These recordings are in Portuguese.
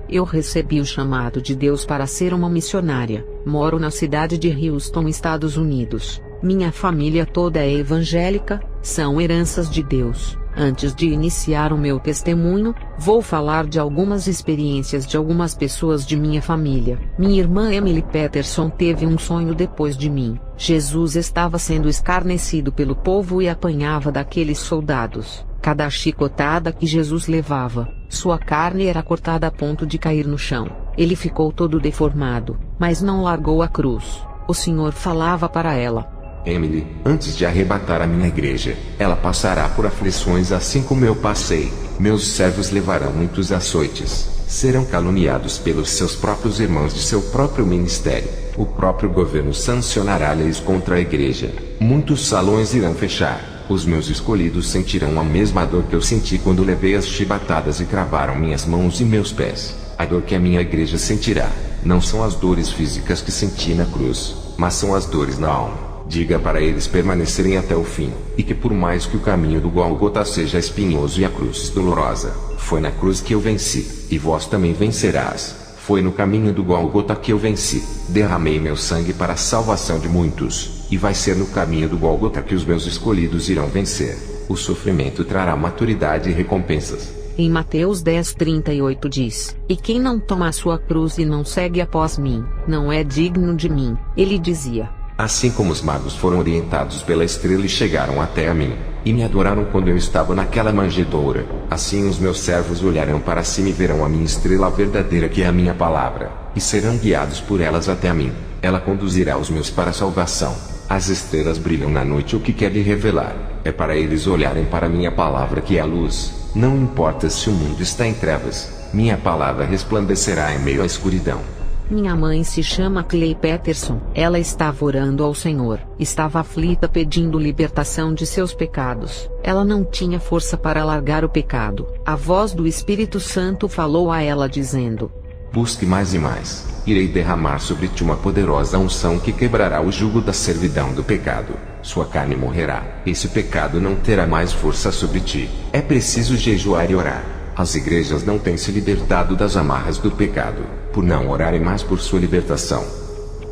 Eu recebi o chamado de Deus para ser uma missionária. Moro na cidade de Houston, Estados Unidos. Minha família toda é evangélica, são heranças de Deus. Antes de iniciar o meu testemunho, vou falar de algumas experiências de algumas pessoas de minha família. Minha irmã Emily Peterson teve um sonho depois de mim. Jesus estava sendo escarnecido pelo povo e apanhava daqueles soldados. Cada chicotada que Jesus levava, sua carne era cortada a ponto de cair no chão. Ele ficou todo deformado, mas não largou a cruz. O Senhor falava para ela: Emily, antes de arrebatar a minha igreja, ela passará por aflições assim como eu passei. Meus servos levarão muitos açoites, serão caluniados pelos seus próprios irmãos de seu próprio ministério. O próprio governo sancionará leis contra a igreja. Muitos salões irão fechar. Os meus escolhidos sentirão a mesma dor que eu senti quando levei as chibatadas e cravaram minhas mãos e meus pés. A dor que a minha igreja sentirá, não são as dores físicas que senti na cruz, mas são as dores na alma. Diga para eles permanecerem até o fim, e que por mais que o caminho do Gólgota seja espinhoso e a cruz dolorosa, foi na cruz que eu venci, e vós também vencerás. Foi no caminho do Gólgota que eu venci, derramei meu sangue para a salvação de muitos, e vai ser no caminho do Gólgota que os meus escolhidos irão vencer. O sofrimento trará maturidade e recompensas. Em Mateus 10:38 diz: E quem não toma a sua cruz e não segue após mim, não é digno de mim. Ele dizia. Assim como os magos foram orientados pela estrela e chegaram até a mim, e me adoraram quando eu estava naquela manjedoura, assim os meus servos olharão para cima e verão a minha estrela verdadeira que é a minha palavra, e serão guiados por elas até a mim. Ela conduzirá os meus para a salvação. As estrelas brilham na noite. O que quer lhe revelar é para eles olharem para a minha palavra que é a luz. Não importa se o mundo está em trevas, minha palavra resplandecerá em meio à escuridão. Minha mãe se chama Clay Peterson. Ela estava orando ao Senhor. Estava aflita pedindo libertação de seus pecados. Ela não tinha força para largar o pecado. A voz do Espírito Santo falou a ela dizendo: Busque mais e mais. Irei derramar sobre ti uma poderosa unção que quebrará o jugo da servidão do pecado. Sua carne morrerá. Esse pecado não terá mais força sobre ti. É preciso jejuar e orar. As igrejas não têm se libertado das amarras do pecado, por não orarem mais por sua libertação.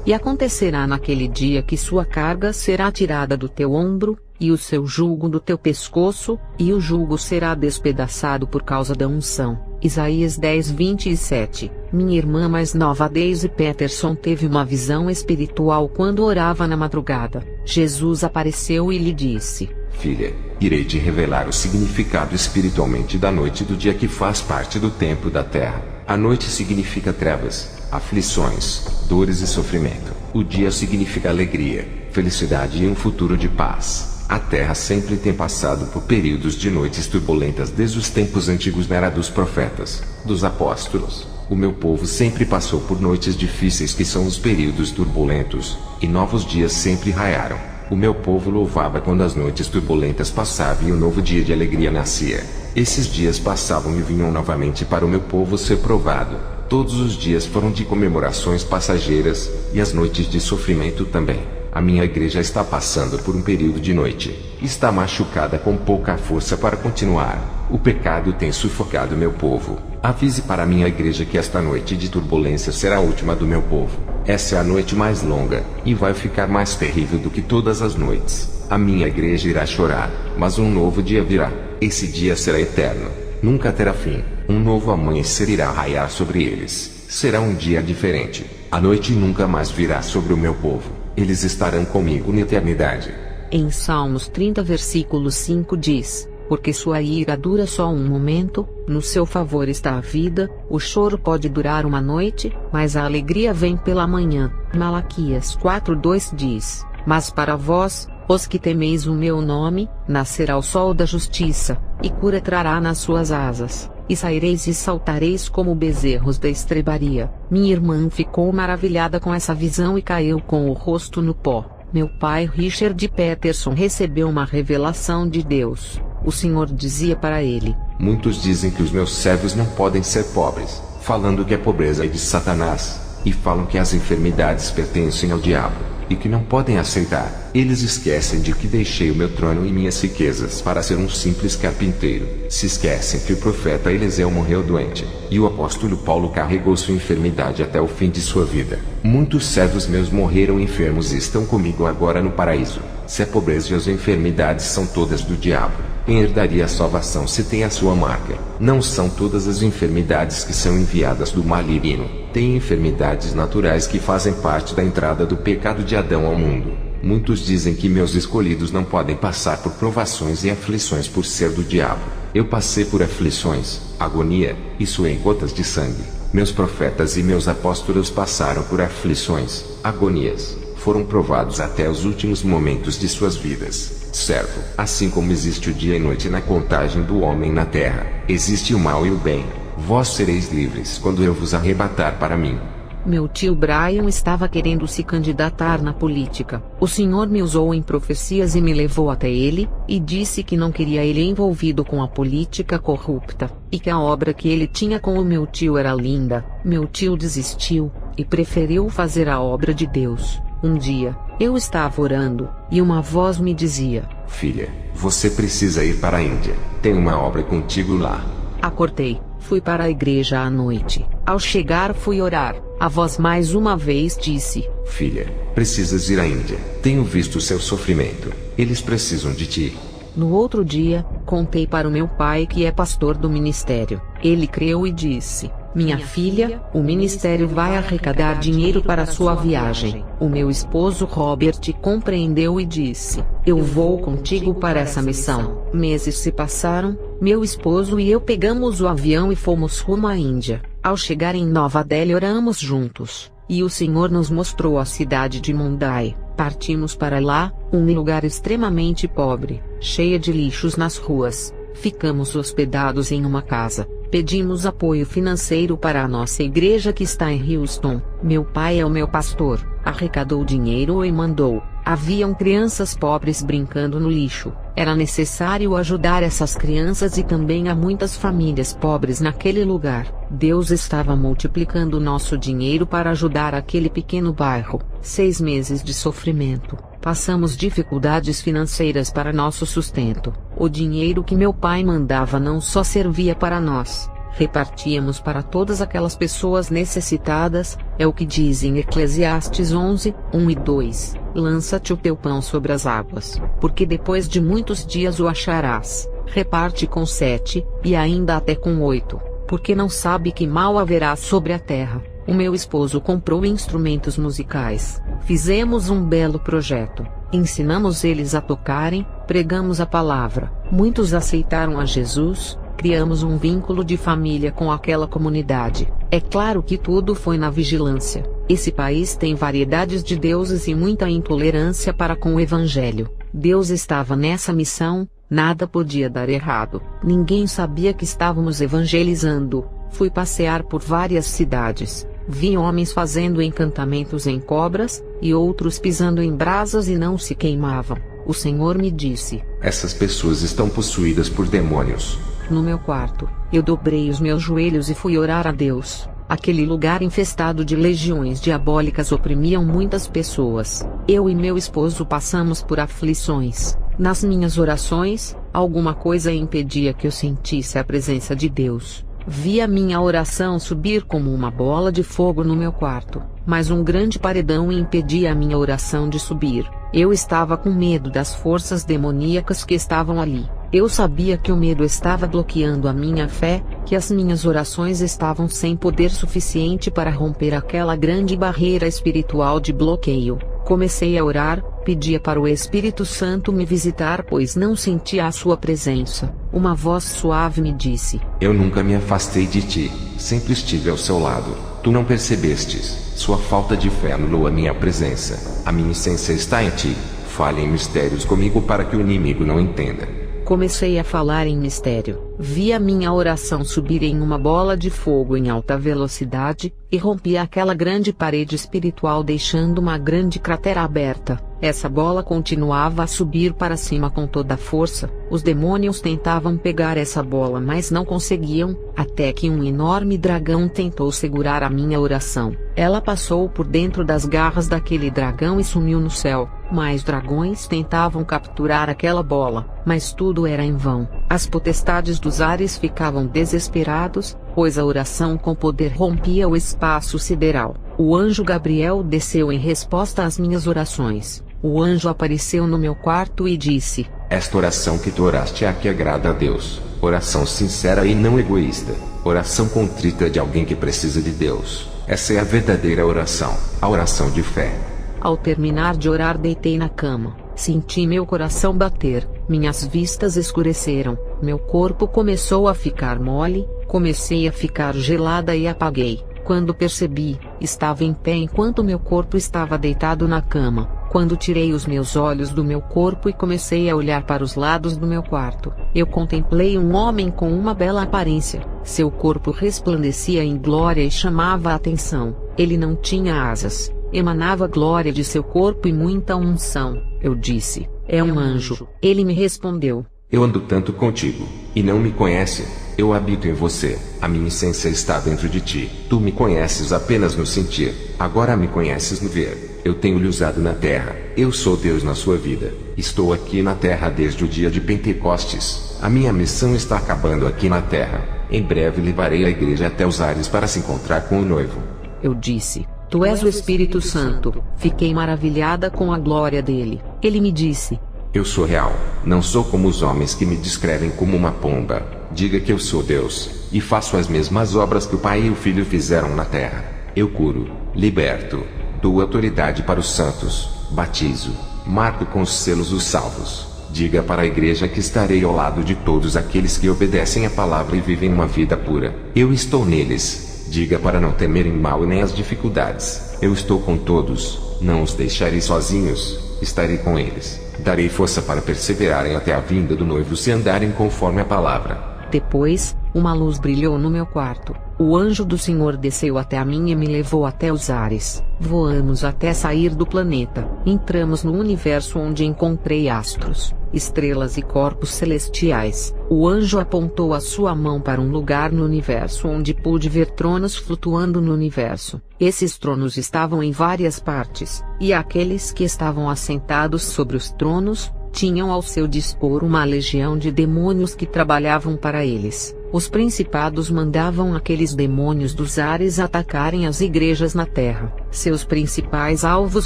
E acontecerá naquele dia que sua carga será tirada do teu ombro, e o seu jugo do teu pescoço, e o jugo será despedaçado por causa da unção. Isaías 10:27. Minha irmã mais nova Daisy Peterson teve uma visão espiritual quando orava na madrugada. Jesus apareceu e lhe disse: Filha, irei te revelar o significado espiritualmente da noite e do dia que faz parte do tempo da terra. A noite significa trevas, aflições, dores e sofrimento. O dia significa alegria, felicidade e um futuro de paz. A terra sempre tem passado por períodos de noites turbulentas desde os tempos antigos na era dos profetas, dos apóstolos. O meu povo sempre passou por noites difíceis que são os períodos turbulentos, e novos dias sempre raiaram. O meu povo louvava quando as noites turbulentas passavam e um novo dia de alegria nascia. Esses dias passavam e vinham novamente para o meu povo ser provado. Todos os dias foram de comemorações passageiras, e as noites de sofrimento também. A minha igreja está passando por um período de noite. Está machucada com pouca força para continuar. O pecado tem sufocado meu povo. Avise para a minha igreja que esta noite de turbulência será a última do meu povo. Essa é a noite mais longa, e vai ficar mais terrível do que todas as noites. A minha igreja irá chorar, mas um novo dia virá. Esse dia será eterno. Nunca terá fim. Um novo amanhecer irá raiar sobre eles. Será um dia diferente. A noite nunca mais virá sobre o meu povo. Eles estarão comigo na eternidade. Em Salmos 30 versículo 5 diz: Porque sua ira dura só um momento, no seu favor está a vida, o choro pode durar uma noite, mas a alegria vem pela manhã. Malaquias 4:2 diz: Mas para vós, os que temeis o meu nome, nascerá o sol da justiça, e cura trará nas suas asas, e saireis e saltareis como bezerros da estrebaria. Minha irmã ficou maravilhada com essa visão e caiu com o rosto no pó. Meu pai Richard Peterson recebeu uma revelação de Deus. O Senhor dizia para ele: Muitos dizem que os meus servos não podem ser pobres, falando que a pobreza é de Satanás, e falam que as enfermidades pertencem ao diabo. e que não podem aceitar. Eles esquecem de que deixei o meu trono e minhas riquezas para ser um simples carpinteiro. Se esquecem que o profeta Eliseu morreu doente, e o apóstolo Paulo carregou sua enfermidade até o fim de sua vida. Muitos servos meus morreram enfermos e estão comigo agora no paraíso. Se a pobreza e as enfermidades são todas do diabo, quem herdaria a salvação se tem a sua marca? Não são todas as enfermidades que são enviadas do maligno. Tem enfermidades naturais que fazem parte da entrada do pecado de Adão ao mundo. Muitos dizem que meus escolhidos não podem passar por provações e aflições por ser do diabo. Eu passei por aflições, agonia, e suei gotas de sangue. Meus profetas e meus apóstolos passaram por aflições, agonias. Foram provados até os últimos momentos de suas vidas. Servo, assim como existe o dia e noite na contagem do homem na terra, existe o mal e o bem. Vós sereis livres quando eu vos arrebatar para mim. Meu tio Brian estava querendo se candidatar na política. O Senhor me usou em profecias e me levou até ele, e disse que não queria ele envolvido com a política corrupta, e que a obra que ele tinha com o meu tio era linda. Meu tio desistiu, e preferiu fazer a obra de Deus. Um dia, eu estava orando, e uma voz me dizia: Filha, você precisa ir para a Índia. Tem uma obra contigo lá. Acordei, fui para a igreja à noite. Ao chegar fui orar. A voz mais uma vez disse: Filha, precisas ir à Índia. Tenho visto o seu sofrimento. Eles precisam de ti. No outro dia, contei para o meu pai que é pastor do ministério. Ele creu e disse: Minha filha, o ministério vai arrecadar dinheiro para sua viagem. O meu esposo Robert compreendeu e disse: Eu vou contigo para essa missão. Meses se passaram, meu esposo e eu pegamos o avião e fomos rumo à Índia. Ao chegar em Nova Delhi oramos juntos, e o Senhor nos mostrou a cidade de Mumbai. Partimos para lá, um lugar extremamente pobre, cheia de lixos nas ruas. Ficamos hospedados em uma casa. Pedimos apoio financeiro para a nossa igreja que está em Houston. Meu pai é o meu pastor. Arrecadou dinheiro e mandou. Haviam crianças pobres brincando no lixo. Era necessário ajudar essas crianças e também há muitas famílias pobres naquele lugar. Deus estava multiplicando nosso dinheiro para ajudar aquele pequeno bairro. 6 meses de sofrimento. Passamos dificuldades financeiras para nosso sustento. O dinheiro que meu pai mandava não só servia para nós. Repartíamos para todas aquelas pessoas necessitadas, é o que diz em Eclesiastes 11, 1 e 2, lança-te o teu pão sobre as águas, porque depois de muitos dias o acharás, reparte com 7, e ainda até com 8, porque não sabe que mal haverá sobre a terra. O meu esposo comprou instrumentos musicais, fizemos um belo projeto, ensinamos eles a tocarem, pregamos a palavra, muitos aceitaram a Jesus. Criamos um vínculo de família com aquela comunidade. É claro que tudo foi na vigilância. Esse país tem variedades de deuses e muita intolerância para com o evangelho. Deus estava nessa missão, nada podia dar errado. Ninguém sabia que estávamos evangelizando. Fui passear por várias cidades. Vi homens fazendo encantamentos em cobras, e outros pisando em brasas e não se queimavam. O Senhor me disse: Essas pessoas estão possuídas por demônios. No meu quarto, eu dobrei os meus joelhos e fui orar a Deus. Aquele lugar infestado de legiões diabólicas oprimiam muitas pessoas. Eu e meu esposo passamos por aflições. Nas minhas orações, alguma coisa impedia que eu sentisse a presença de Deus. Vi a minha oração subir como uma bola de fogo no meu quarto, mas um grande paredão impedia a minha oração de subir. Eu estava com medo das forças demoníacas que estavam ali. Eu sabia que o medo estava bloqueando a minha fé, que as minhas orações estavam sem poder suficiente para romper aquela grande barreira espiritual de bloqueio. Comecei a orar, pedia para o Espírito Santo me visitar pois não sentia a sua presença. Uma voz suave me disse: Eu nunca me afastei de ti, sempre estive ao seu lado. Tu não percebestes, sua falta de fé anulou a minha presença. A minha essência está em ti. Fale em mistérios comigo para que o inimigo não entenda. Comecei a falar em mistério. vi a minha oração subir em uma bola de fogo em alta velocidade, e rompi aquela grande parede espiritual deixando uma grande cratera aberta. Essa bola continuava a subir para cima com toda a força. Os demônios tentavam pegar essa bola mas não conseguiam, até que um enorme dragão tentou segurar a minha oração. Ela passou por dentro das garras daquele dragão e sumiu no céu. Mais dragões tentavam capturar aquela bola, mas tudo era em vão. As potestades dos ares ficavam desesperados, pois a oração com poder rompia o espaço sideral. O anjo Gabriel desceu em resposta às minhas orações. O anjo apareceu no meu quarto e disse: Esta oração que tu oraste é a que agrada a Deus. Oração sincera e não egoísta. Oração contrita de alguém que precisa de Deus. Essa é a verdadeira oração, a oração de fé. Ao terminar de orar, deitei na cama. Senti meu coração bater, minhas vistas escureceram, meu corpo começou a ficar mole, comecei a ficar gelada e apaguei. Quando percebi, estava em pé enquanto meu corpo estava deitado na cama. Quando tirei os meus olhos do meu corpo e comecei a olhar para os lados do meu quarto, eu contemplei um homem com uma bela aparência. Seu corpo resplandecia em glória e chamava a atenção. Ele não tinha asas, emanava glória de seu corpo e muita unção. Eu disse: é um anjo. Ele me respondeu: eu ando tanto contigo, e não me conhece. Eu habito em você, a minha essência está dentro de ti. Tu me conheces apenas no sentir, agora me conheces no ver. Eu tenho lhe usado na terra, eu sou Deus na sua vida. Estou aqui na terra desde o dia de Pentecostes. A minha missão está acabando aqui na terra. Em breve levarei a igreja até os ares para se encontrar com o noivo. Eu disse: tu és o Espírito Santo. Fiquei maravilhada com a glória dele. Ele me disse: eu sou real, não sou como os homens que me descrevem como uma pomba. Diga que eu sou Deus, e faço as mesmas obras que o Pai e o Filho fizeram na terra. Eu curo, liberto, dou autoridade para os santos, batizo, marco com os selos os salvos. Diga para a igreja que estarei ao lado de todos aqueles que obedecem a palavra e vivem uma vida pura. Eu estou neles. Diga para não temerem mal e nem as dificuldades. Eu estou com todos, não os deixarei sozinhos, estarei com eles. Darei força para perseverarem até a vinda do noivo se andarem conforme a palavra. Depois, uma luz brilhou no meu quarto. O anjo do Senhor desceu até a mim e me levou até os ares. Voamos até sair do planeta. Entramos no universo onde encontrei astros, estrelas e corpos celestiais. O anjo apontou a sua mão para um lugar no universo onde pude ver tronos flutuando no universo. Esses tronos estavam em várias partes, e aqueles que estavam assentados sobre os tronos tinham ao seu dispor uma legião de demônios que trabalhavam para eles. Os principados mandavam aqueles demônios dos ares atacarem as igrejas na terra. Seus principais alvos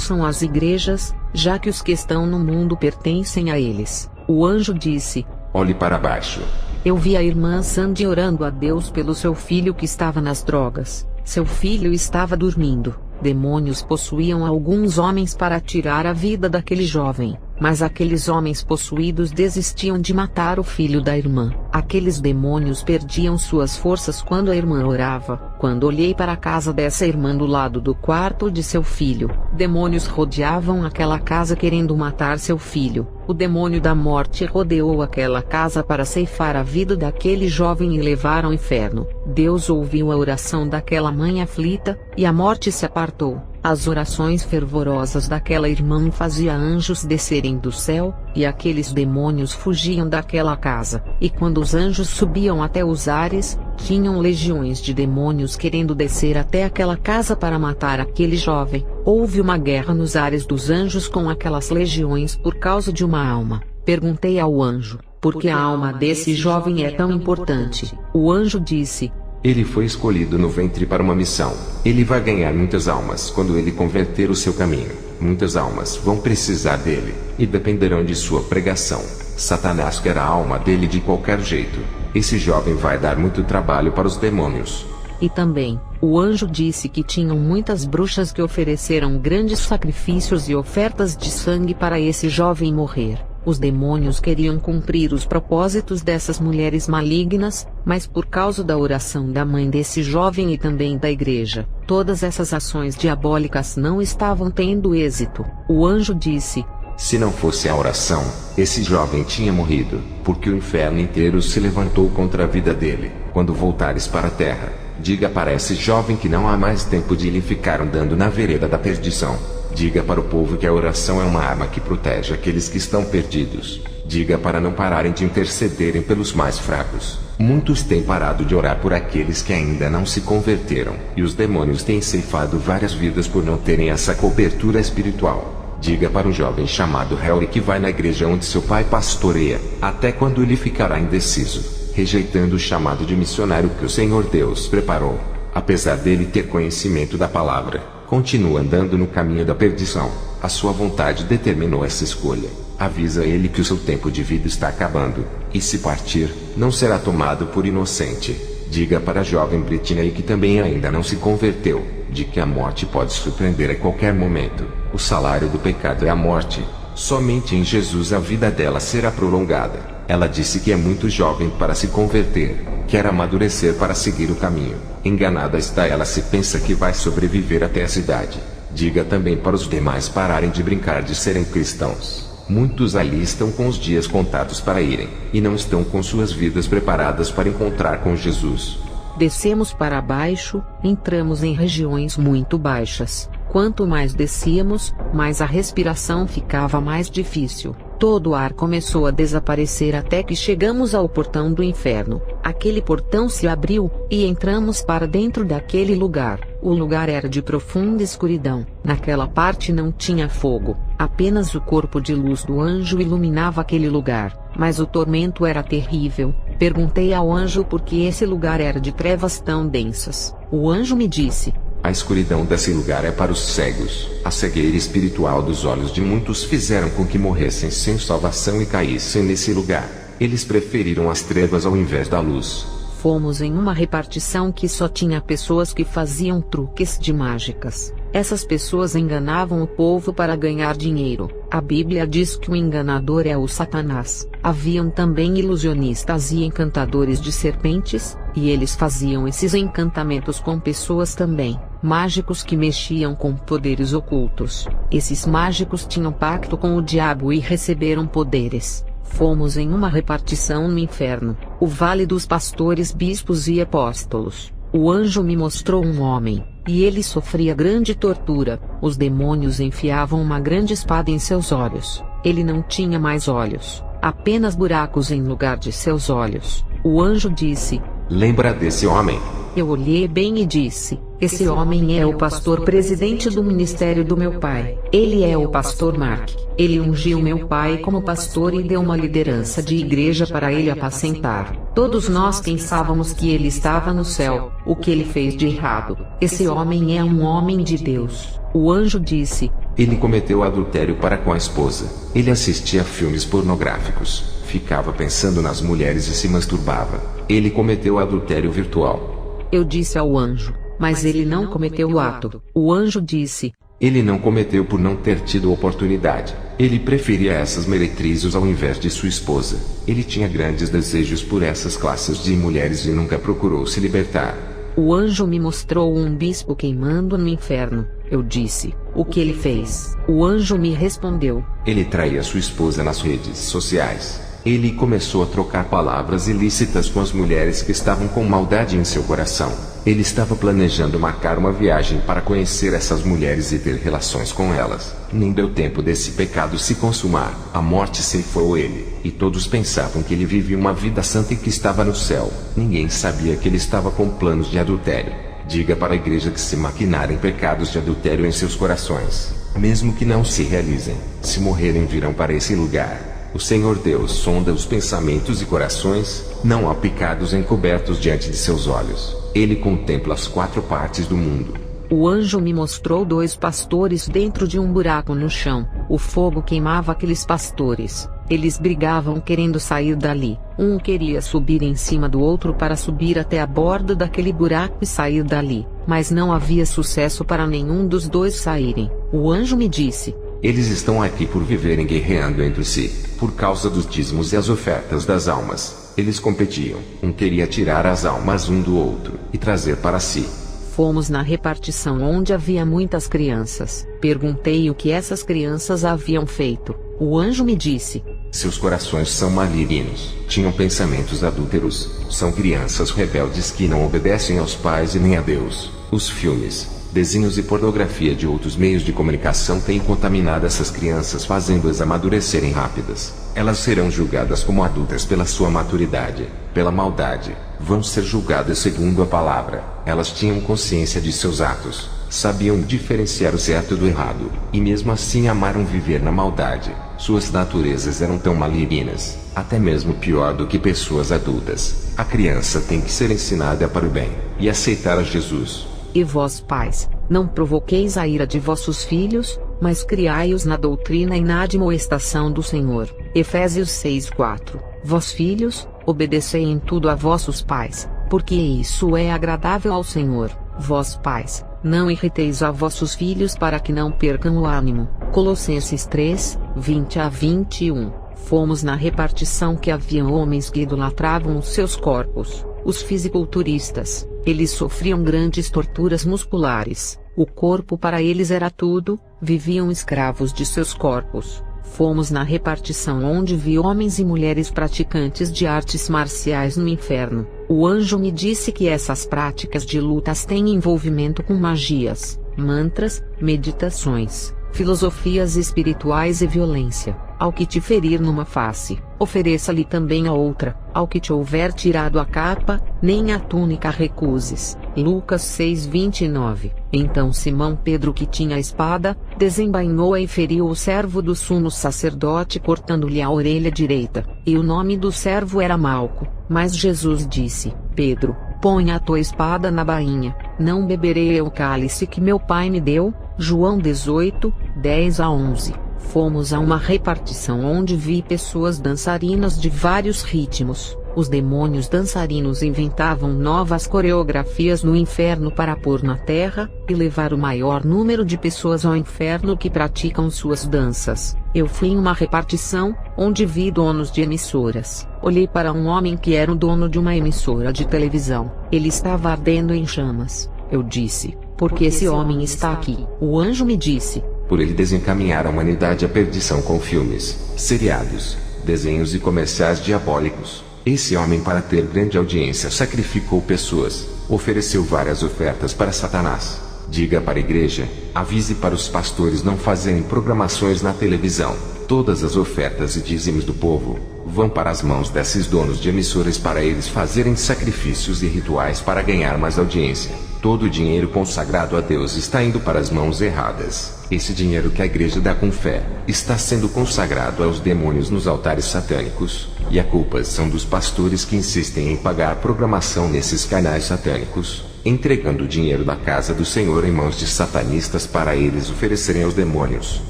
são as igrejas, já que os que estão no mundo pertencem a eles. O anjo disse: olhe para baixo. Eu vi a irmã Sandy orando a Deus pelo seu filho que estava nas drogas. Seu filho estava dormindo. Demônios possuíam alguns homens para tirar a vida daquele jovem, mas aqueles homens possuídos desistiam de matar o filho da irmã. Aqueles demônios perdiam suas forças quando a irmã orava. Quando olhei para a casa dessa irmã do lado do quarto de seu filho, demônios rodeavam aquela casa querendo matar seu filho. O demônio da morte rodeou aquela casa para ceifar a vida daquele jovem e levar ao inferno. Deus ouviu a oração daquela mãe aflita, e a morte se apartou. As orações fervorosas daquela irmã faziam anjos descerem do céu, e aqueles demônios fugiam daquela casa. E quando os anjos subiam até os ares, tinham legiões de demônios querendo descer até aquela casa para matar aquele jovem. Houve uma guerra nos ares dos anjos com aquelas legiões por causa de uma alma. Perguntei ao anjo: por que a alma desse jovem é tão importante? O anjo disse: ele foi escolhido no ventre para uma missão. Ele vai ganhar muitas almas quando ele converter o seu caminho. Muitas almas vão precisar dele, e dependerão de sua pregação. Satanás quer a alma dele de qualquer jeito. Esse jovem vai dar muito trabalho para os demônios. E também, o anjo disse que tinham muitas bruxas que ofereceram grandes sacrifícios e ofertas de sangue para esse jovem morrer. Os demônios queriam cumprir os propósitos dessas mulheres malignas, mas por causa da oração da mãe desse jovem e também da igreja, todas essas ações diabólicas não estavam tendo êxito. O anjo disse: Se não fosse a oração, esse jovem tinha morrido, porque o inferno inteiro se levantou contra a vida dele. Quando voltares para a terra, diga para esse jovem que não há mais tempo de ele ficar andando na vereda da perdição. Diga para o povo que a oração é uma arma que protege aqueles que estão perdidos. Diga para não pararem de intercederem pelos mais fracos. Muitos têm parado de orar por aqueles que ainda não se converteram, e os demônios têm ceifado várias vidas por não terem essa cobertura espiritual. Diga para um jovem chamado Harry que vai na igreja onde seu pai pastoreia, até quando ele ficará indeciso, rejeitando o chamado de missionário que o Senhor Deus preparou. Apesar dele ter conhecimento da palavra, continua andando no caminho da perdição. A sua vontade determinou essa escolha. Avisa ele que o seu tempo de vida está acabando, e se partir, não será tomado por inocente. Diga para a jovem Britney que também ainda não se converteu, de que a morte pode surpreender a qualquer momento. O salário do pecado é a morte. Somente em Jesus a vida dela será prolongada. Ela disse que é muito jovem para se converter, quer amadurecer para seguir o caminho. Enganada está ela se pensa que vai sobreviver até essa idade. Diga também para os demais pararem de brincar de serem cristãos. Muitos ali estão com os dias contados para irem, e não estão com suas vidas preparadas para encontrar com Jesus. Descemos para baixo, entramos em regiões muito baixas. Quanto mais descíamos, mais a respiração ficava mais difícil. Todo o ar começou a desaparecer até que chegamos ao portão do inferno. Aquele portão se abriu, e entramos para dentro daquele lugar. O lugar era de profunda escuridão. Naquela parte não tinha fogo. Apenas o corpo de luz do anjo iluminava aquele lugar. Mas o tormento era terrível. Perguntei ao anjo por que esse lugar era de trevas tão densas. O anjo me disse: a escuridão desse lugar é para os cegos. A cegueira espiritual dos olhos de muitos fizeram com que morressem sem salvação e caíssem nesse lugar. Eles preferiram as trevas ao invés da luz. Fomos em uma repartição que só tinha pessoas que faziam truques de mágicas. Essas pessoas enganavam o povo para ganhar dinheiro. A Bíblia diz que o enganador é o Satanás. Haviam também ilusionistas e encantadores de serpentes, e eles faziam esses encantamentos com pessoas também. Mágicos que mexiam com poderes ocultos. Esses mágicos tinham pacto com o diabo e receberam poderes. Fomos em uma repartição no inferno, o vale dos pastores, bispos e apóstolos. O anjo me mostrou um homem, e ele sofria grande tortura. Os demônios enfiavam uma grande espada em seus olhos. Ele não tinha mais olhos, apenas buracos em lugar de seus olhos. O anjo disse: lembra desse homem? Eu olhei bem e disse: esse homem é o pastor presidente do ministério do meu pai. Ele é o pastor Mark. Ele ungiu meu pai como pastor e deu uma liderança de igreja para ele apacentar. Todos nós pensávamos que ele estava no céu. O que ele fez de errado? Esse homem é um homem de Deus. O anjo disse: ele cometeu adultério para com a esposa. Ele assistia a filmes pornográficos, ficava pensando nas mulheres e se masturbava. Ele cometeu adultério virtual. Eu disse ao anjo: mas ele não cometeu o ato. O anjo disse: ele não cometeu por não ter tido oportunidade. Ele preferia essas meretrizes ao invés de sua esposa. Ele tinha grandes desejos por essas classes de mulheres e nunca procurou se libertar. O anjo me mostrou um bispo queimando no inferno. Eu disse: o que ele fez? O anjo me respondeu: ele traía sua esposa nas redes sociais. Ele começou a trocar palavras ilícitas com as mulheres que estavam com maldade em seu coração. Ele estava planejando marcar uma viagem para conhecer essas mulheres e ter relações com elas. Nem deu tempo desse pecado se consumar. A morte ceifou ele, e todos pensavam que ele vivia uma vida santa e que estava no céu. Ninguém sabia que ele estava com planos de adultério. Diga para a igreja que se maquinarem pecados de adultério em seus corações, mesmo que não se realizem, se morrerem virão para esse lugar. O Senhor Deus sonda os pensamentos e corações, não há pecados encobertos diante de seus olhos. Ele contempla as 4 partes do mundo. O anjo me mostrou 2 pastores dentro de um buraco no chão. O fogo queimava aqueles pastores. Eles brigavam querendo sair dali. Um queria subir em cima do outro para subir até a borda daquele buraco e sair dali. Mas não havia sucesso para nenhum dos 2 saírem. O anjo me disse: eles estão aqui por viverem guerreando entre si, por causa dos dízimos e as ofertas das almas. Eles competiam. Um queria tirar as almas um do outro e trazer para si. Fomos na repartição onde havia muitas crianças. Perguntei o que essas crianças haviam feito. O anjo me disse: seus corações são malignos, tinham pensamentos adúlteros, são crianças rebeldes que não obedecem aos pais e nem a Deus. Os filmes, desenhos e pornografia de outros meios de comunicação têm contaminado essas crianças, fazendo-as amadurecerem rápidas. Elas serão julgadas como adultas pela sua maturidade, pela maldade. Vão ser julgadas segundo a palavra. Elas tinham consciência de seus atos, sabiam diferenciar o certo do errado, e mesmo assim amaram viver na maldade. Suas naturezas eram tão malignas, até mesmo pior do que pessoas adultas. A criança tem que ser ensinada para o bem, e aceitar a Jesus. E vós, pais, não provoqueis a ira de vossos filhos, mas criai-os na doutrina e na admoestação do Senhor. Efésios 6:4. Vós, filhos, obedecei em tudo a vossos pais, porque isso é agradável ao Senhor. Vós, pais, não irriteis a vossos filhos para que não percam o ânimo. Colossenses 3:20-21. Fomos na repartição que haviam homens que idolatravam os seus corpos, os fisiculturistas. Eles sofriam grandes torturas musculares. O corpo para eles era tudo, viviam escravos de seus corpos. Fomos na repartição onde vi homens e mulheres praticantes de artes marciais no inferno. O anjo me disse que essas práticas de lutas têm envolvimento com magias, mantras, meditações, filosofias espirituais e violência. Ao que te ferir numa face, ofereça-lhe também a outra. Ao que te houver tirado a capa, nem a túnica recuses. Lucas 6:29. Então Simão Pedro, que tinha a espada, desembainhou-a e feriu o servo do sumo sacerdote, cortando-lhe a orelha direita. E o nome do servo era Malco. Mas Jesus disse: Pedro, põe a tua espada na bainha. Não beberei eu o cálice que meu pai me deu? João 18:10-11. Fomos a uma repartição onde vi pessoas dançarinas de vários ritmos. Os demônios dançarinos inventavam novas coreografias no inferno para pôr na terra, e levar o maior número de pessoas ao inferno que praticam suas danças. Eu fui em uma repartição, onde vi donos de emissoras. Olhei para um homem que era o dono de uma emissora de televisão. Ele estava ardendo em chamas. Eu disse: por que esse homem está aqui? O anjo me disse: por ele desencaminhar a humanidade à perdição com filmes, seriados, desenhos e comerciais diabólicos. Esse homem, para ter grande audiência, sacrificou pessoas, ofereceu várias ofertas para Satanás. Diga para a igreja, avise para os pastores não fazerem programações na televisão. Todas as ofertas e dízimos do povo vão para as mãos desses donos de emissoras para eles fazerem sacrifícios e rituais para ganhar mais audiência. Todo o dinheiro consagrado a Deus está indo para as mãos erradas. Esse dinheiro que a igreja dá com fé está sendo consagrado aos demônios nos altares satânicos, e a culpa são dos pastores que insistem em pagar programação nesses canais satânicos, entregando o dinheiro da casa do Senhor em mãos de satanistas para eles oferecerem aos demônios.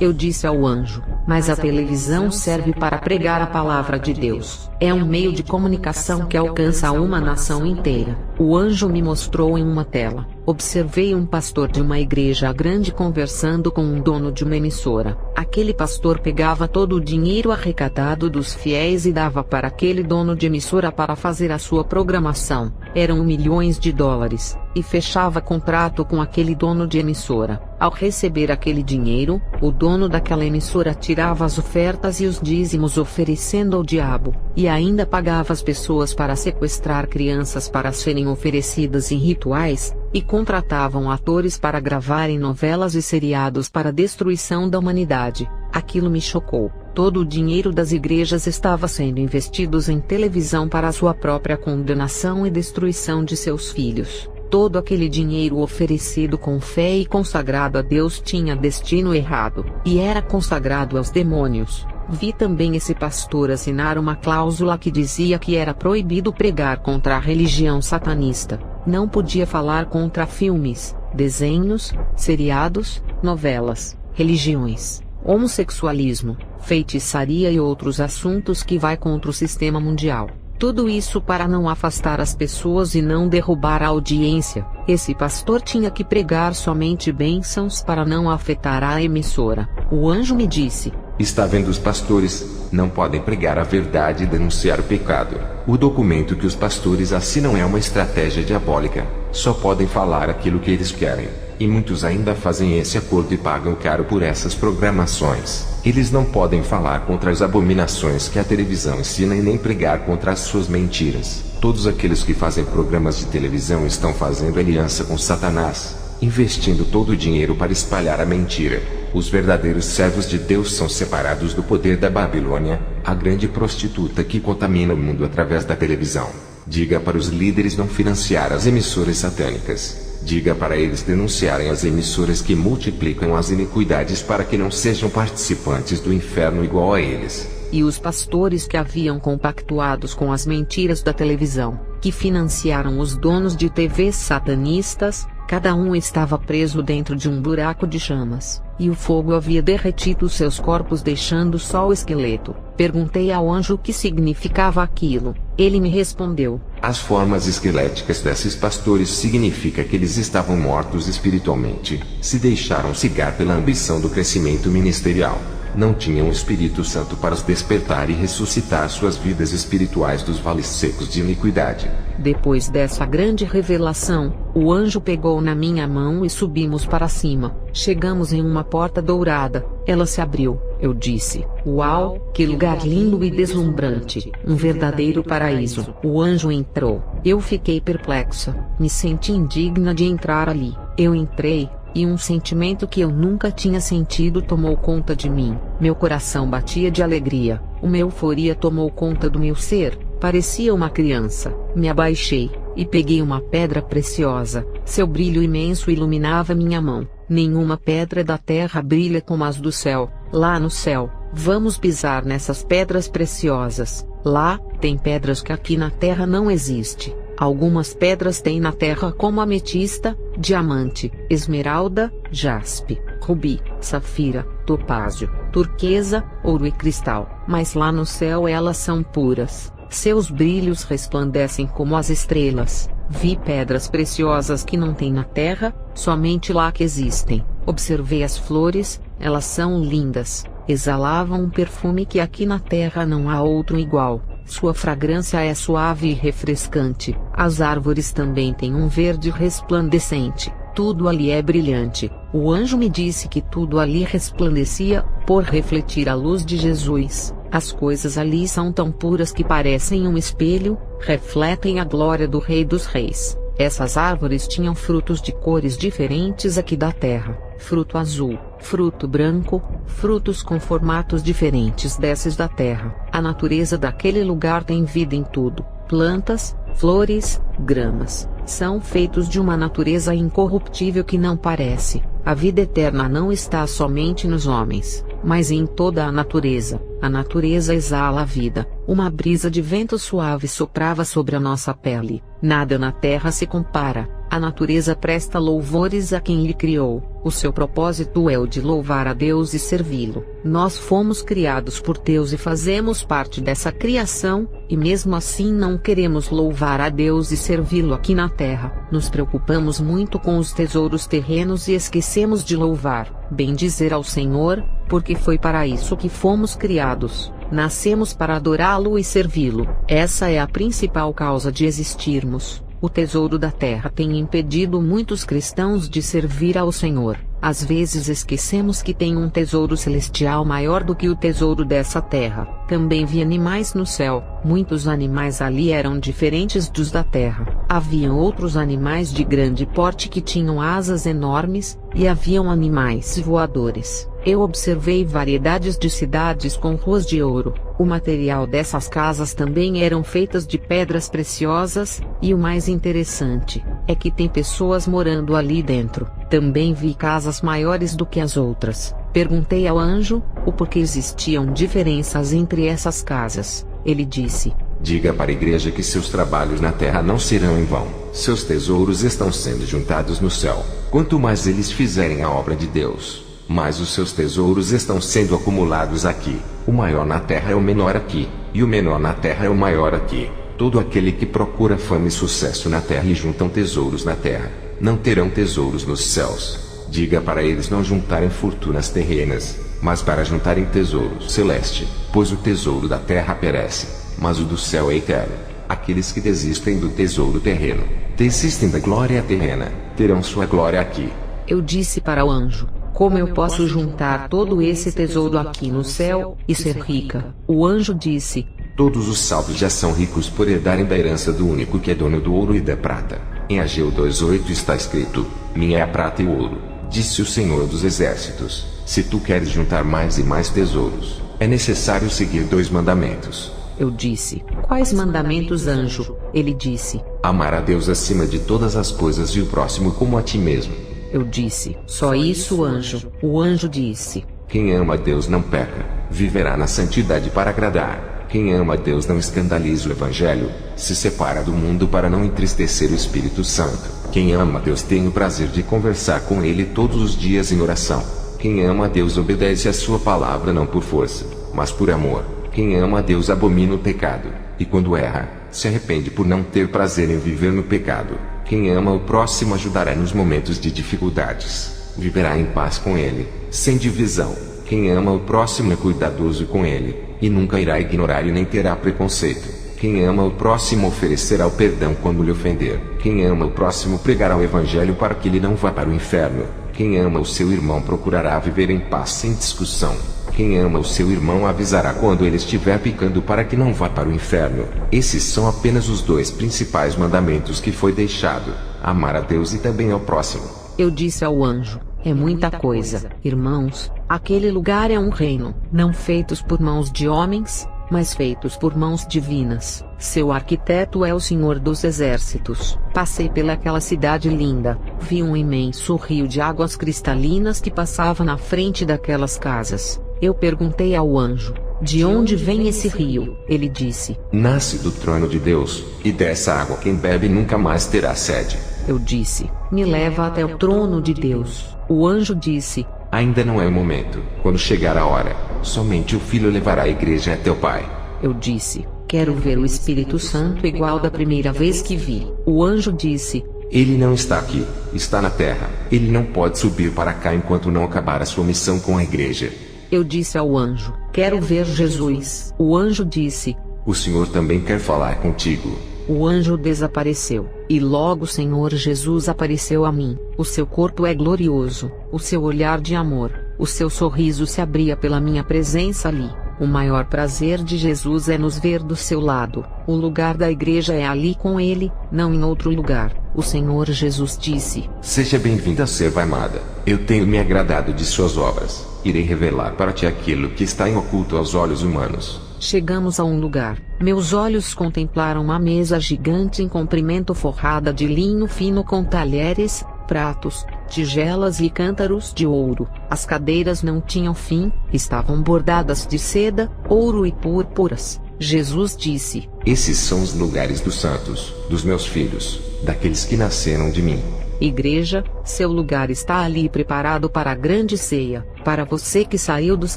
Eu disse ao anjo: mas a televisão serve para pregar a palavra de Deus. É um meio de comunicação que alcança uma nação inteira. O anjo me mostrou em uma tela. Observei um pastor de uma igreja grande conversando com um dono de uma emissora. Aquele pastor pegava todo o dinheiro arrecadado dos fiéis e dava para aquele dono de emissora para fazer a sua programação. Eram milhões de dólares. E fechava contrato com aquele dono de emissora. Ao receber aquele dinheiro, o dono daquela emissora tirava as ofertas e os dízimos oferecendo ao diabo, e ainda pagava as pessoas para sequestrar crianças para serem oferecidas em rituais, e contratavam atores para gravarem novelas e seriados para a destruição da humanidade. Aquilo me chocou. Todo o dinheiro das igrejas estava sendo investido em televisão para a sua própria condenação e destruição de seus filhos. Todo aquele dinheiro oferecido com fé e consagrado a Deus tinha destino errado, e era consagrado aos demônios. Vi também esse pastor assinar uma cláusula que dizia que era proibido pregar contra a religião satanista. Não podia falar contra filmes, desenhos, seriados, novelas, religiões, homossexualismo, feitiçaria e outros assuntos que vai contra o sistema mundial. Tudo isso para não afastar as pessoas e não derrubar a audiência. Esse pastor tinha que pregar somente bênçãos para não afetar a emissora. O anjo me disse: está vendo, os pastores não podem pregar a verdade e denunciar o pecado. O documento que os pastores assinam é uma estratégia diabólica. Só podem falar aquilo que eles querem. e muitos ainda fazem esse acordo e pagam caro por essas programações. Eles não podem falar contra as abominações que a televisão ensina e nem pregar contra as suas mentiras. Todos aqueles que fazem programas de televisão estão fazendo aliança com Satanás, investindo todo o dinheiro para espalhar a mentira. Os verdadeiros servos de Deus são separados do poder da Babilônia, a grande prostituta que contamina o mundo através da televisão. Diga para os líderes não financiar as emissoras satânicas. Diga para eles denunciarem as emissoras que multiplicam as iniquidades para que não sejam participantes do inferno igual a eles. E os pastores que haviam compactuados com as mentiras da televisão, que financiaram os donos de TVs satanistas, cada um estava preso dentro de um buraco de chamas, e o fogo havia derretido seus corpos deixando só o esqueleto. Perguntei ao anjo o que significava aquilo. Ele me respondeu: as formas esqueléticas desses pastores significa que eles estavam mortos espiritualmente, se deixaram cegar pela ambição do crescimento ministerial. Não tinham o Espírito Santo para os despertar e ressuscitar suas vidas espirituais dos vales secos de iniquidade. Depois dessa grande revelação, o anjo pegou na minha mão e subimos para cima. Chegamos em uma porta dourada. Ela se abriu. Eu disse: uau, que lugar lindo e deslumbrante, um verdadeiro paraíso. O anjo entrou. Eu fiquei perplexa. Me senti indigna de entrar ali. Eu entrei, e um sentimento que eu nunca tinha sentido tomou conta de mim. Meu coração batia de alegria. Uma euforia tomou conta do meu ser. Parecia uma criança. Me abaixei, e peguei uma pedra preciosa. Seu brilho imenso iluminava minha mão. Nenhuma pedra da terra brilha como as do céu. Lá no céu, vamos pisar nessas pedras preciosas. Lá, tem pedras que aqui na terra não existe. Algumas pedras tem na terra como ametista, diamante, esmeralda, jaspe, rubi, safira, topázio, turquesa, ouro e cristal. Mas lá no céu elas são puras. Seus brilhos resplandecem como as estrelas. Vi pedras preciosas que não tem na terra, somente lá que existem. Observei as flores, elas são lindas. Exalavam um perfume que aqui na terra não há outro igual. Sua fragrância é suave e refrescante. As árvores também têm um verde resplandecente. Tudo ali é brilhante. O anjo me disse que tudo ali resplandecia, por refletir a luz de Jesus. As coisas ali são tão puras que parecem um espelho, refletem a glória do Rei dos Reis. Essas árvores tinham frutos de cores diferentes aqui da terra. Fruto azul, fruto branco, frutos com formatos diferentes desses da terra. A natureza daquele lugar tem vida em tudo. Plantas, flores, gramas. São feitos de uma natureza incorruptível que não parece. A vida eterna não está somente nos homens, mas em toda a natureza. A natureza exala a vida. Uma brisa de vento suave soprava sobre a nossa pele. Nada na terra se compara. A natureza presta louvores a quem lhe criou. O seu propósito é o de louvar a Deus e servi-lo. Nós fomos criados por Deus e fazemos parte dessa criação, e mesmo assim não queremos louvar a Deus e servi-lo aqui na terra. Nos preocupamos muito com os tesouros terrenos e esquecemos de louvar, bendizer ao Senhor, porque foi para isso que fomos criados. Nascemos para adorá-lo e servi-lo. Essa é a principal causa de existirmos. O tesouro da terra tem impedido muitos cristãos de servir ao Senhor. Às vezes esquecemos que tem um tesouro celestial maior do que o tesouro dessa terra. Também vi animais no céu. Muitos animais ali eram diferentes dos da terra. Haviam outros animais de grande porte que tinham asas enormes, e haviam animais voadores. Eu observei variedades de cidades com ruas de ouro. O material dessas casas também eram feitas de pedras preciosas, e o mais interessante é que tem pessoas morando ali dentro. Também vi casas maiores do que as outras. Perguntei ao anjo o porquê existiam diferenças entre essas casas. Ele disse: diga para a igreja que seus trabalhos na terra não serão em vão. Seus tesouros estão sendo juntados no céu. Quanto mais eles fizerem a obra de Deus, mais os seus tesouros estão sendo acumulados aqui. O maior na terra é o menor aqui, e o menor na terra é o maior aqui. Todo aquele que procura fama e sucesso na terra e juntam tesouros na terra, não terão tesouros nos céus. Diga para eles não juntarem fortunas terrenas, mas para juntarem tesouro celeste, pois o tesouro da terra perece, mas o do céu é eterno. Aqueles que desistem do tesouro terreno, desistem da glória terrena, terão sua glória aqui. Eu disse para o anjo: como eu posso juntar todo esse tesouro aqui no céu, e ser rica? O anjo disse: todos os salvos já são ricos por herdarem da herança do único que é dono do ouro e da prata. Em Ageu 2:8 está escrito: minha é a prata e o ouro, disse o Senhor dos Exércitos. Se tu queres juntar mais e mais tesouros, é necessário seguir 2 mandamentos. Eu disse: quais mandamentos, anjo? Ele disse: amar a Deus acima de todas as coisas e o próximo como a ti mesmo. Eu disse: só isso, anjo? O anjo disse: quem ama a Deus não peca, viverá na santidade para agradar. Quem ama a Deus não escandaliza o Evangelho, se separa do mundo para não entristecer o Espírito Santo. Quem ama a Deus tem o prazer de conversar com Ele todos os dias em oração. Quem ama a Deus obedece a sua palavra não por força, mas por amor. Quem ama a Deus abomina o pecado, e quando erra, se arrepende por não ter prazer em viver no pecado. Quem ama o próximo ajudará nos momentos de dificuldades. Viverá em paz com ele, sem divisão. Quem ama o próximo é cuidadoso com ele, e nunca irá ignorar e nem terá preconceito. Quem ama o próximo oferecerá o perdão quando lhe ofender. Quem ama o próximo pregará o Evangelho para que ele não vá para o inferno. Quem ama o seu irmão procurará viver em paz sem discussão. Quem ama o seu irmão avisará quando ele estiver pecando para que não vá para o inferno. Esses são apenas os 2 principais mandamentos que foi deixado: amar a Deus e também ao próximo. Eu disse ao anjo: é muita coisa, irmãos. Aquele lugar é um reino, não feitos por mãos de homens, mas feitos por mãos divinas. Seu arquiteto é o Senhor dos Exércitos. Passei pelaquela cidade linda, vi um imenso rio de águas cristalinas que passava na frente daquelas casas. Eu perguntei ao anjo: de onde vem esse rio? Ele disse: nasce do trono de Deus, e dessa água quem bebe nunca mais terá sede. Eu disse: me leva até o trono de Deus. O anjo disse: ainda não é o momento. Quando chegar a hora, somente o Filho levará a igreja até o Pai. Eu disse: quero ver o Espírito Santo igual da primeira vez que vi. O anjo disse: ele não está aqui, está na terra. Ele não pode subir para cá enquanto não acabar a sua missão com a igreja. Eu disse ao anjo: quero ver Jesus. O anjo disse: o Senhor também quer falar contigo. O anjo desapareceu, e logo o Senhor Jesus apareceu a mim. O seu corpo é glorioso, o seu olhar de amor, o seu sorriso se abria pela minha presença ali. O maior prazer de Jesus é nos ver do seu lado. O lugar da igreja é ali com ele, não em outro lugar. O Senhor Jesus disse: seja bem-vinda, serva amada. Eu tenho me agradado de suas obras. Irei revelar para ti aquilo que está em oculto aos olhos humanos. Chegamos a um lugar. Meus olhos contemplaram uma mesa gigante em comprimento forrada de linho fino com talheres, pratos, tigelas e cântaros de ouro. As cadeiras não tinham fim, estavam bordadas de seda, ouro e púrpuras. Jesus disse: esses são os lugares dos santos, dos meus filhos, daqueles que nasceram de mim. Igreja, seu lugar está ali preparado para a grande ceia. Para você que saiu dos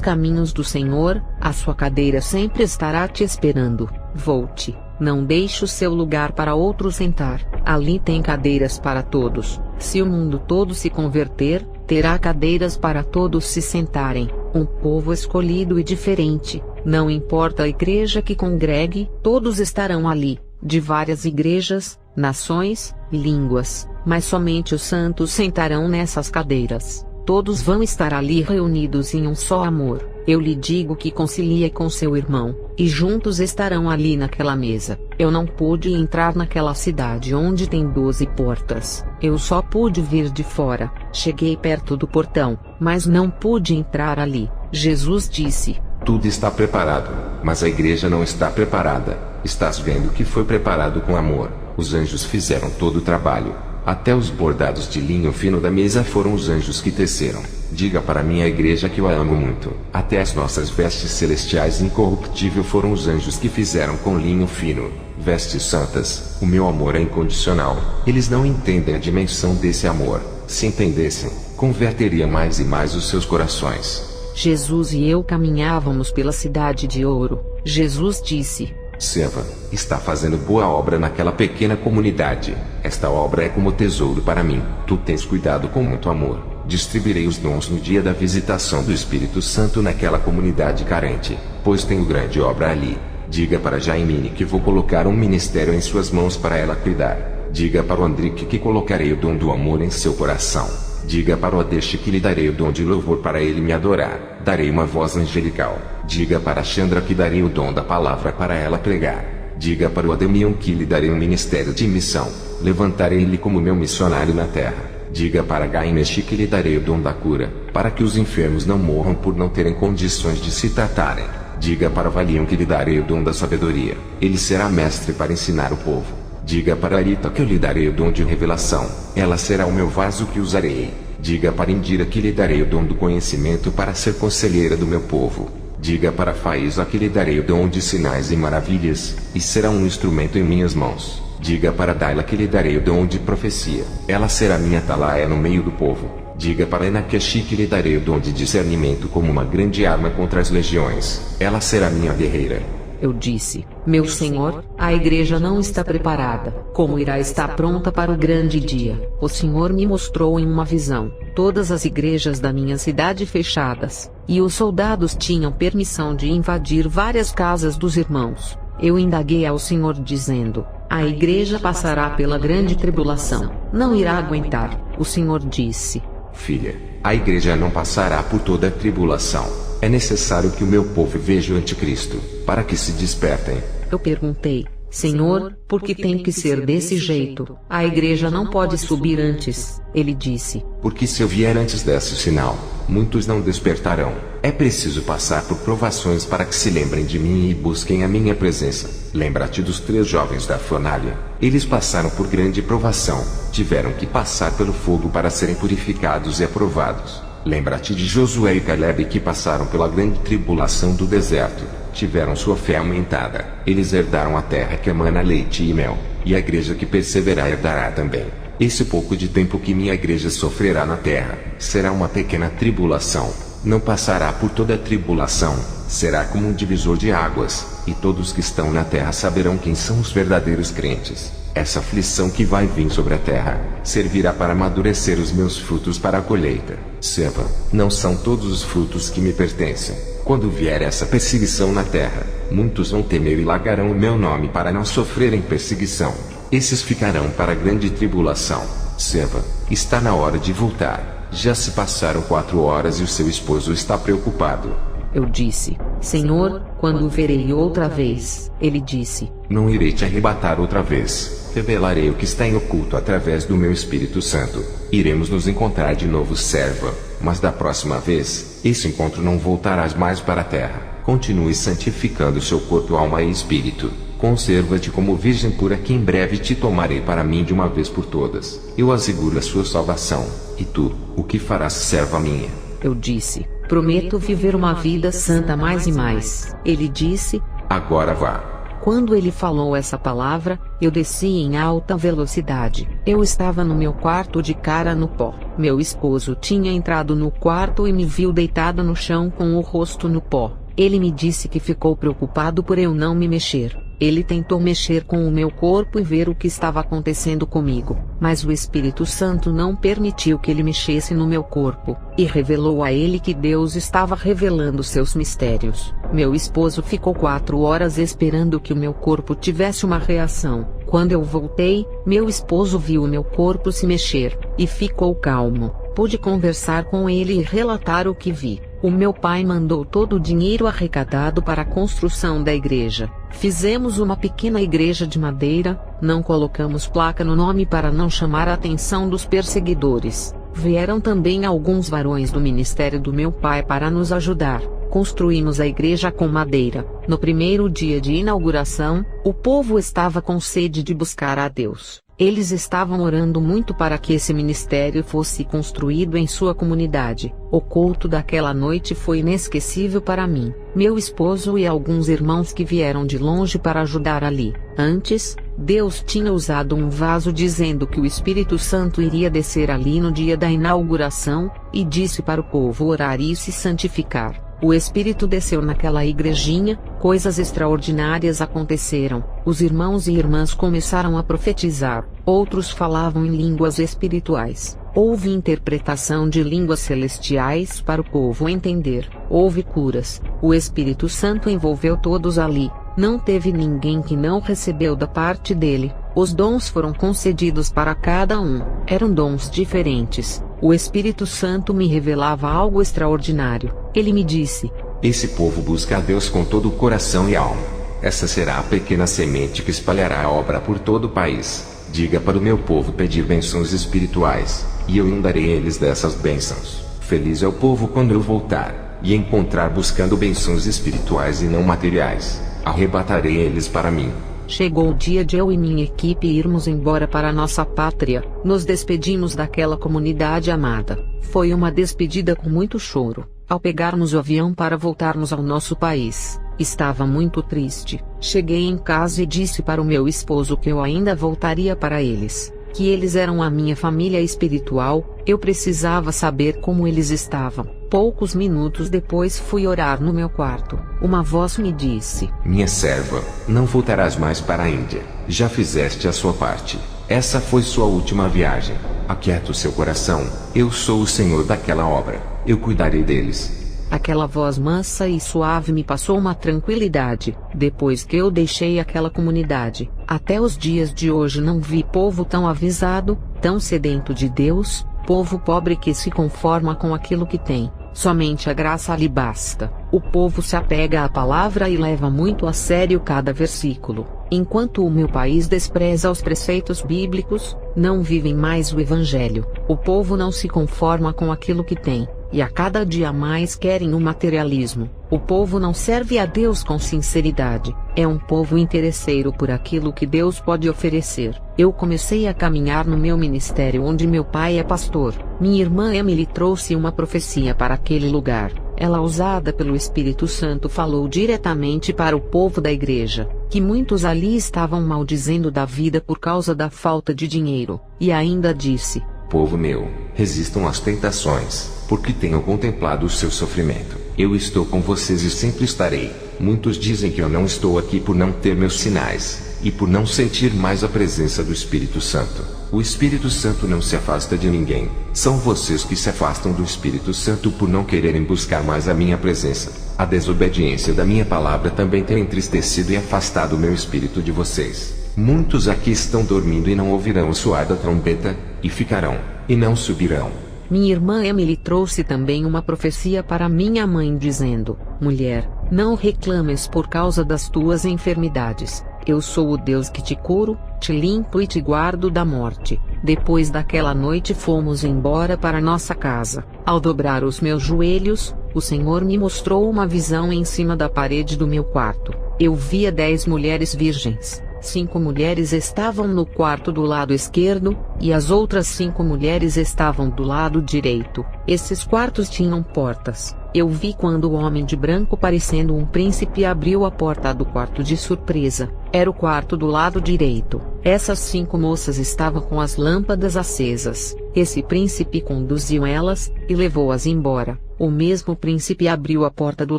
caminhos do Senhor, a sua cadeira sempre estará te esperando. Volte, não deixe o seu lugar para outro sentar. Ali tem cadeiras para todos. Se o mundo todo se converter, terá cadeiras para todos se sentarem. Um povo escolhido e diferente. Não importa a igreja que congregue, todos estarão ali. De várias igrejas, nações, línguas, mas somente os santos sentarão nessas cadeiras. Todos vão estar ali reunidos em um só amor. Eu lhe digo que concilie com seu irmão, e juntos estarão ali naquela mesa. Eu não pude entrar naquela cidade onde tem 12 portas. Eu só pude vir de fora. Cheguei perto do portão, mas não pude entrar ali. Jesus disse: tudo está preparado, mas a igreja não está preparada. Estás vendo que foi preparado com amor. Os anjos fizeram todo o trabalho. Até os bordados de linho fino da mesa foram os anjos que teceram. Diga para minha igreja que eu a amo muito. Até as nossas vestes celestiais incorruptível foram os anjos que fizeram com linho fino. Vestes santas, o meu amor é incondicional. Eles não entendem a dimensão desse amor. Se entendessem, converteria mais e mais os seus corações. Jesus e eu caminhávamos pela cidade de ouro. Jesus disse: serva, está fazendo boa obra naquela pequena comunidade. Esta obra é como tesouro para mim. Tu tens cuidado com muito amor. Distribuirei os dons no dia da visitação do Espírito Santo naquela comunidade carente, pois tenho grande obra ali. Diga para Jaimine que vou colocar um ministério em suas mãos para ela cuidar. Diga para o Andrique que colocarei o dom do amor em seu coração. Diga para o Adeste que lhe darei o dom de louvor para ele me adorar. Darei uma voz angelical. Diga para Chandra que darei o dom da palavra para ela pregar. Diga para o Ademion que lhe darei um ministério de missão. Levantarei ele como meu missionário na terra. Diga para Gainesh que lhe darei o dom da cura, para que os enfermos não morram por não terem condições de se tratarem. Diga para Valium que lhe darei o dom da sabedoria. Ele será mestre para ensinar o povo. Diga para Arita que eu lhe darei o dom de revelação. Ela será o meu vaso que usarei. Diga para Indira que lhe darei o dom do conhecimento para ser conselheira do meu povo. Diga para Faísa que lhe darei o dom de sinais e maravilhas, e será um instrumento em minhas mãos. Diga para Daila que lhe darei o dom de profecia. Ela será minha atalaia no meio do povo. Diga para Enakashi que lhe darei o dom de discernimento como uma grande arma contra as legiões. Ela será minha guerreira. Eu disse: meu Senhor, a igreja não está preparada. Como irá estar pronta para o grande dia? O Senhor me mostrou em uma visão todas as igrejas da minha cidade fechadas, e os soldados tinham permissão de invadir várias casas dos irmãos. Eu indaguei ao Senhor dizendo: a igreja passará pela grande tribulação, não irá aguentar. O Senhor disse: filha, a igreja não passará por toda a tribulação. É necessário que o meu povo veja o anticristo, para que se despertem. Eu perguntei: Senhor, por que tem que ser desse jeito? A igreja não pode subir antes. Ele disse: porque se eu vier antes desse sinal, muitos não despertarão. É preciso passar por provações para que se lembrem de mim e busquem a minha presença. Lembra-te dos 3 jovens da fornalha. Eles passaram por grande provação, tiveram que passar pelo fogo para serem purificados e aprovados. Lembra-te de Josué e Caleb que passaram pela grande tribulação do deserto, tiveram sua fé aumentada. Eles herdaram a terra que emana leite e mel, e a igreja que perseverar herdará também. Esse pouco de tempo que minha igreja sofrerá na terra, será uma pequena tribulação. Não passará por toda a tribulação, será como um divisor de águas, e todos que estão na terra saberão quem são os verdadeiros crentes. Essa aflição que vai vir sobre a terra, servirá para amadurecer os meus frutos para a colheita. Seva, não são todos os frutos que me pertencem. Quando vier essa perseguição na terra, muitos vão temer e largarão o meu nome para não sofrerem perseguição. Esses ficarão para a grande tribulação. Seva, está na hora de voltar. Já se passaram 4 horas e o seu esposo está preocupado. Eu disse: Senhor, quando o verei outra vez? Ele disse: não irei te arrebatar outra vez. Revelarei o que está em oculto através do meu Espírito Santo. Iremos nos encontrar de novo, serva. Mas da próxima vez, esse encontro não voltarás mais para a terra. Continue santificando seu corpo, alma e espírito. Conserva-te como virgem pura que em breve te tomarei para mim de uma vez por todas. Eu asseguro a sua salvação. E tu, o que farás, serva minha? Eu disse: prometo viver uma vida santa mais e mais. Ele disse: agora vá. Quando ele falou essa palavra, eu desci em alta velocidade. Eu estava no meu quarto de cara no pó. Meu esposo tinha entrado no quarto e me viu deitada no chão com o rosto no pó. Ele me disse que ficou preocupado por eu não me mexer. Ele tentou mexer com o meu corpo e ver o que estava acontecendo comigo, mas o Espírito Santo não permitiu que ele mexesse no meu corpo, e revelou a ele que Deus estava revelando seus mistérios. Meu esposo ficou 4 horas esperando que o meu corpo tivesse uma reação. Quando eu voltei, meu esposo viu o meu corpo se mexer, e ficou calmo. Pude conversar com ele e relatar o que vi. O meu pai mandou todo o dinheiro arrecadado para a construção da igreja. Fizemos uma pequena igreja de madeira, não colocamos placa no nome para não chamar a atenção dos perseguidores. Vieram também alguns varões do ministério do meu pai para nos ajudar. Construímos a igreja com madeira. No primeiro dia de inauguração, o povo estava com sede de buscar a Deus. Eles estavam orando muito para que esse ministério fosse construído em sua comunidade. O culto daquela noite foi inesquecível para mim, meu esposo e alguns irmãos que vieram de longe para ajudar ali. Antes, Deus tinha usado um vaso dizendo que o Espírito Santo iria descer ali no dia da inauguração, e disse para o povo orar e se santificar. O Espírito desceu naquela igrejinha, coisas extraordinárias aconteceram. Os irmãos e irmãs começaram a profetizar, outros falavam em línguas espirituais. Houve interpretação de línguas celestiais para o povo entender. Houve curas. O Espírito Santo envolveu todos ali. Não teve ninguém que não recebeu da parte dele. Os dons foram concedidos para cada um, eram dons diferentes. O Espírito Santo me revelava algo extraordinário. Ele me disse: esse povo busca a Deus com todo o coração e alma. Essa será a pequena semente que espalhará a obra por todo o país. Diga para o meu povo pedir bênçãos espirituais, e eu inundarei eles dessas bênçãos. Feliz é o povo quando eu voltar, e encontrar buscando bênçãos espirituais e não materiais. Arrebatarei eles para mim. Chegou o dia de eu e minha equipe irmos embora para nossa pátria. Nos despedimos daquela comunidade amada. Foi uma despedida com muito choro. Ao pegarmos o avião para voltarmos ao nosso país, estava muito triste. Cheguei em casa e disse para o meu esposo que eu ainda voltaria para eles, que eles eram a minha família espiritual. Eu precisava saber como eles estavam. Poucos minutos depois fui orar no meu quarto. Uma voz me disse: minha serva, não voltarás mais para a Índia. Já fizeste a sua parte. Essa foi sua última viagem. Aquieta o seu coração. Eu sou o Senhor daquela obra. Eu cuidarei deles. Aquela voz mansa e suave me passou uma tranquilidade. Depois que eu deixei aquela comunidade, até os dias de hoje não vi povo tão avisado, tão sedento de Deus, povo pobre que se conforma com aquilo que tem. Somente a graça lhe basta. O povo se apega à palavra e leva muito a sério cada versículo. Enquanto o meu país despreza os preceitos bíblicos, não vivem mais o Evangelho. O povo não se conforma com aquilo que tem, e a cada dia mais querem o materialismo. O povo não serve a Deus com sinceridade. É um povo interesseiro por aquilo que Deus pode oferecer. Eu comecei a caminhar no meu ministério onde meu pai é pastor. Minha irmã Emily trouxe uma profecia para aquele lugar. Ela, usada pelo Espírito Santo, falou diretamente para o povo da igreja, que muitos ali estavam maldizendo da vida por causa da falta de dinheiro, e ainda disse: povo meu, resistam às tentações, porque tenho contemplado o seu sofrimento. Eu estou com vocês e sempre estarei. Muitos dizem que eu não estou aqui por não ter meus sinais, e por não sentir mais a presença do Espírito Santo. O Espírito Santo não se afasta de ninguém. São vocês que se afastam do Espírito Santo por não quererem buscar mais a minha presença. A desobediência da minha palavra também tem entristecido e afastado o meu espírito de vocês. Muitos aqui estão dormindo e não ouvirão o soar da trombeta, e ficarão, e não subirão. Minha irmã Emily trouxe também uma profecia para minha mãe dizendo: mulher, não reclames por causa das tuas enfermidades. Eu sou o Deus que te curo, te limpo e te guardo da morte. Depois daquela noite fomos embora para nossa casa. Ao dobrar os meus joelhos, o Senhor me mostrou uma visão em cima da parede do meu quarto. Eu via 10 mulheres virgens. 5 mulheres estavam no quarto do lado esquerdo, e as outras 5 mulheres estavam do lado direito. Esses quartos tinham portas. Eu vi quando o homem de branco, parecendo um príncipe, abriu a porta do quarto de surpresa. Era o quarto do lado direito. Essas 5 moças estavam com as lâmpadas acesas. Esse príncipe conduziu elas, e levou-as embora. O mesmo príncipe abriu a porta do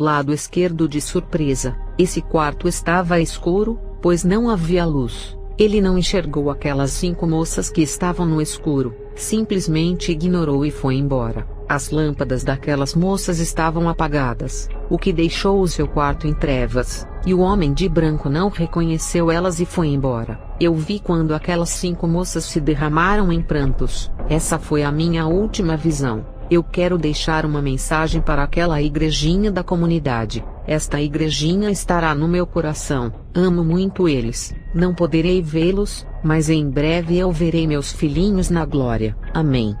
lado esquerdo de surpresa. Esse quarto estava escuro, pois não havia luz. Ele não enxergou aquelas 5 moças que estavam no escuro, simplesmente ignorou e foi embora. As lâmpadas daquelas moças estavam apagadas, o que deixou o seu quarto em trevas, e o homem de branco não reconheceu elas e foi embora. Eu vi quando aquelas 5 moças se derramaram em prantos. Essa foi a minha última visão. Eu quero deixar uma mensagem para aquela igrejinha da comunidade. Esta igrejinha estará no meu coração. Amo muito eles. Não poderei vê-los, mas em breve eu verei meus filhinhos na glória. Amém.